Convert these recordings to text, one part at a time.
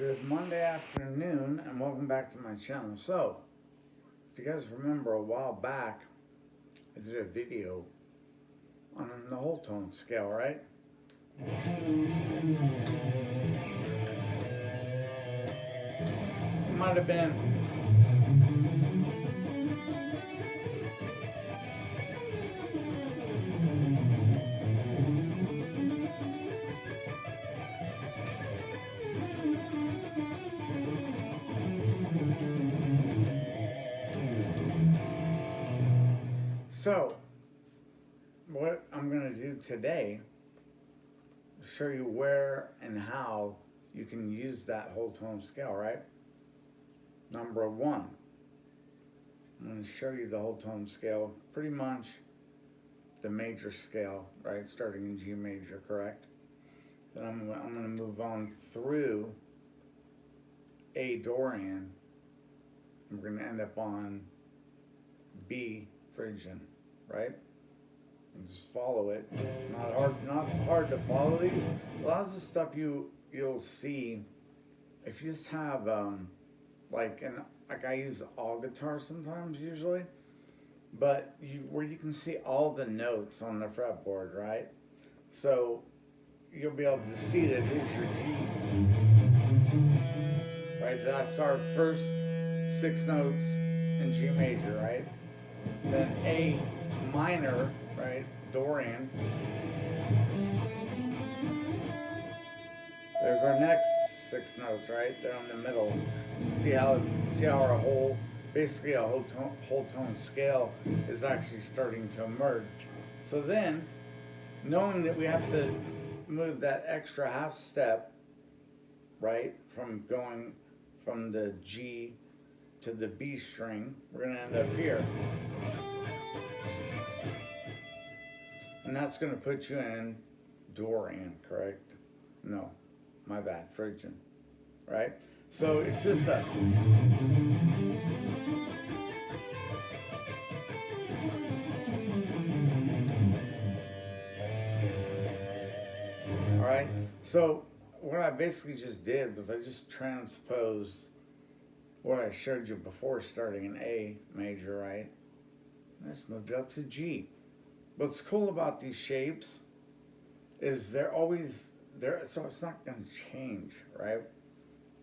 Good Monday afternoon and welcome back to my channel. So, if you guys remember a while back, I did a video on the whole tone scale, right? It might have been so what I'm going to do today is show you where and how you can use that whole tone scale, right? Number one, I'm going to show you the whole tone scale, pretty much the major scale, right? Starting in G major, correct? Then I'm going to move on through A dorian. And we're going to end up on B Phrygian, right? And just follow it. It's not hard to follow these. A lot of the stuff you'll see if you just have like I use all guitars sometimes usually, but where you can see all the notes on the fretboard, right? So you'll be able to see that here's your G, right? That's our first 6 notes in G major, right? Then A minor, right? Dorian. There's our next 6 notes, right? They're in the middle. See how our basically a whole tone scale is actually starting to emerge. So then, knowing that we have to move that extra half step, right, from going from the G to the B string, we're going to end up here. And that's going to put you in Dorian, correct? No, my bad, Phrygian, right? So it's just a... Alright, so what I basically just did was I just transposed what I showed you before starting in A major, right? I just moved it up to G. What's cool about these shapes is they're always there, so it's not going to change, right?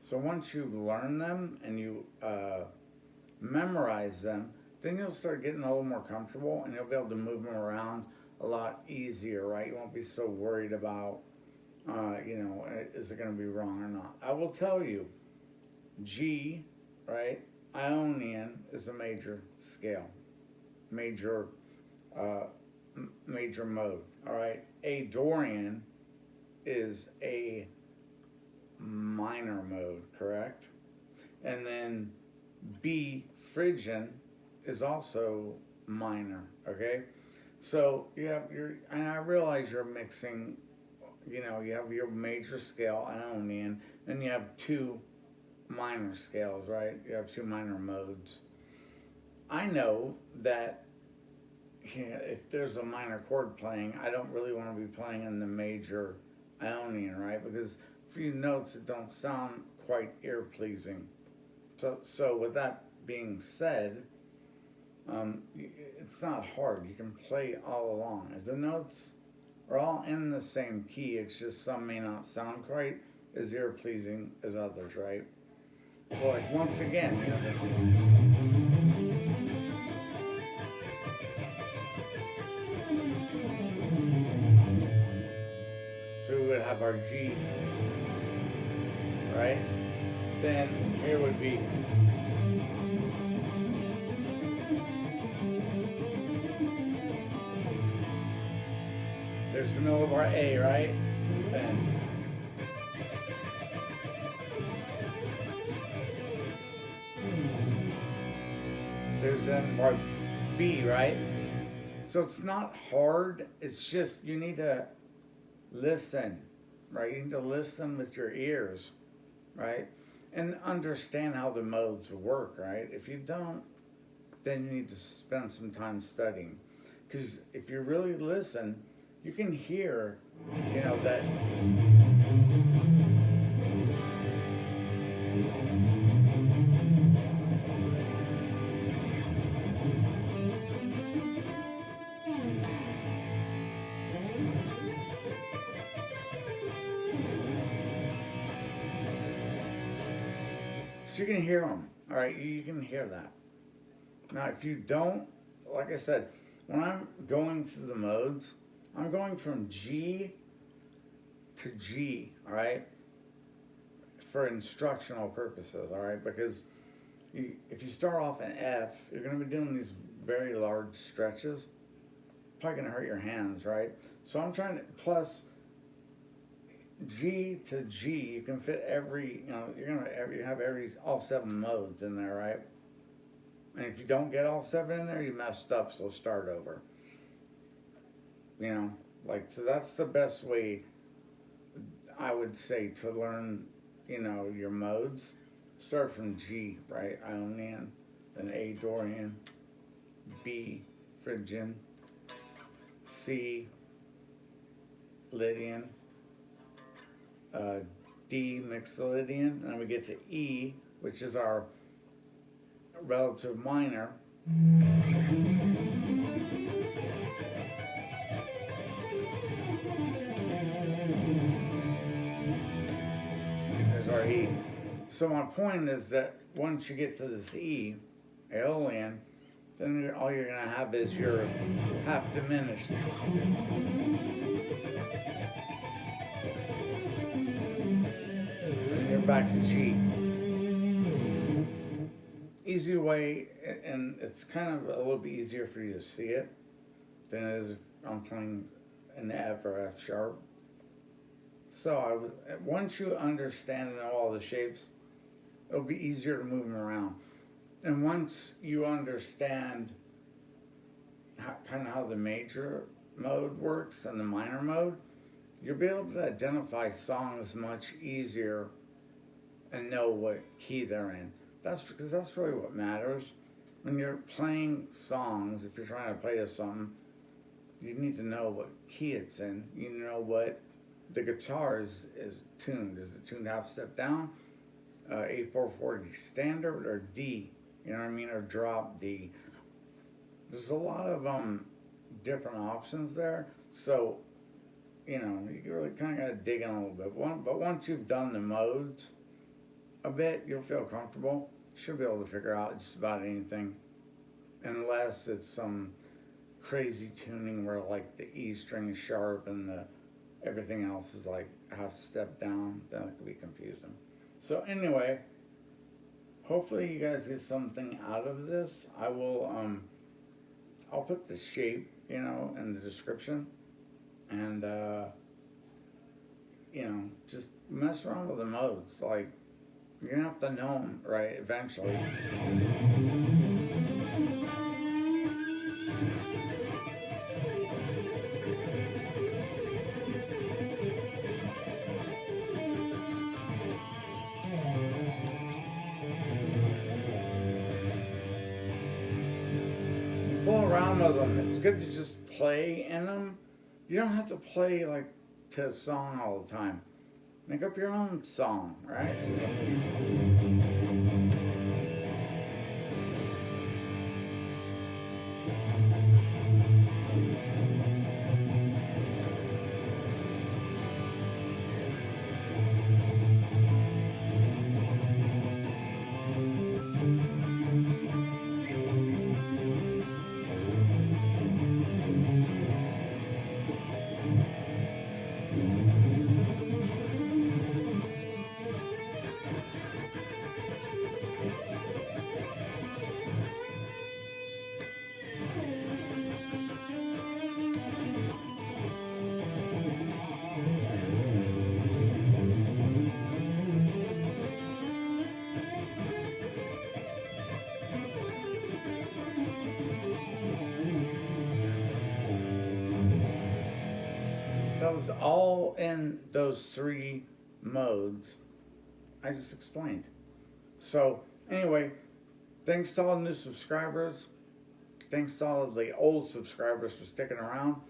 So once you learn them and you memorize them, then you'll start getting a little more comfortable and you'll be able to move them around a lot easier, right? You won't be so worried about, is it going to be wrong or not? I will tell you, G, right, Ionian is a major scale, major mode, all right? A dorian is a minor mode, correct? And then B Phrygian is also minor, okay? So you have and I realize you're mixing, you have your major scale, Ionian, then you have 2 minor scales, right? You have 2 minor modes. I know that if there's a minor chord playing, I don't really want to be playing in the major Ionian, right? Because a few notes that don't sound quite ear-pleasing. So with that being said, it's not hard. You can play all along. The notes are all in the same key. It's just some may not sound quite as ear-pleasing as others, right? So like once again, so we would have our G, right? Then here would be there's the middle of our A, right? Then there's then our B, right? So it's not hard, it's just you need to listen, right? You need to listen with your ears, right? And understand how the modes work, right? If you don't, then you need to spend some time studying. Because if you really listen, you can hear, that So you can hear them, all right? You can hear that. Now, if you don't, like I said, when I'm going through the modes, I'm going from G to G, all right? For instructional purposes, all right? Because if you start off in F, you're going to be doing these very large stretches. Probably going to hurt your hands, right? So I'm trying to, plus G to G, you can fit every, you're going to have all 7 modes in there, right? And if you don't get all 7 in there, you messed up, so start over. So that's the best way, I would say, to learn, your modes. Start from G, right? Ionian, then A, Dorian, B, Phrygian, C, Lydian, D, Mixolydian, and then we get to E, which is our relative minor. There's our E. So my point is that once you get to this E, Aeolian, then all you're going to have is your half diminished. And you're back to G. Easy way, and it's kind of a little bit easier for you to see it than it is if I'm playing an F or F sharp. So once you understand and know all the shapes, it'll be easier to move them around. And once you understand how the major mode works and the minor mode, you'll be able to identify songs much easier and know what key they're in. Because that's really what matters. When you're playing songs, if you're trying to play something, you need to know what key it's in. You know what the guitar is tuned. Is it tuned half step down, A440 standard, or D? You know what I mean? Or drop D. There's a lot of different options there. So, you really kind of got to dig in a little bit. But once you've done the modes a bit, you'll feel comfortable. You should be able to figure out just about anything. Unless it's some crazy tuning where like the E string is sharp and everything else is like half step down, then it could be confusing. So anyway, hopefully you guys get something out of this. I'll put the shape, in the description, and just mess around with the modes. Like, you're gonna have to know them, right, eventually. Fool around with them. It's good to just play in them. You don't have to play like to a song all the time. Make up your own song, right? That was all in those 3 modes I just explained. So anyway, thanks to all the new subscribers. Thanks to all of the old subscribers for sticking around.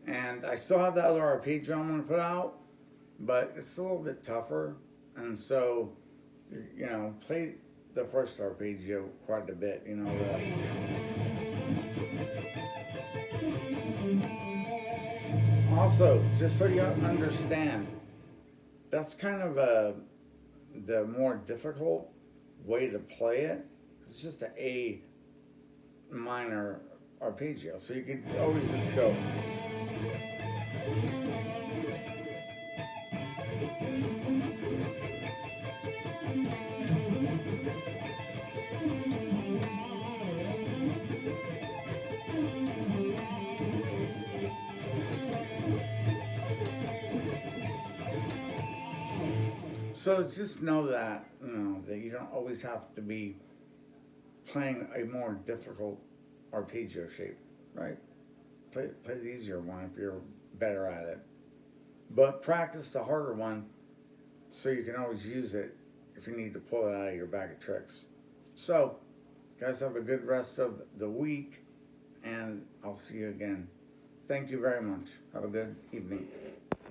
And I still have that other arpeggio I'm going to put out, but it's a little bit tougher. And so, play the first arpeggio quite a bit, Also, just so you understand, that's kind of the more difficult way to play it. It's just an A minor arpeggio. So you could always just go. So just know that, that you don't always have to be playing a more difficult arpeggio shape, right? Play the easier one if you're better at it. But practice the harder one so you can always use it if you need to pull it out of your bag of tricks. So, guys, have a good rest of the week, and I'll see you again. Thank you very much. Have a good evening.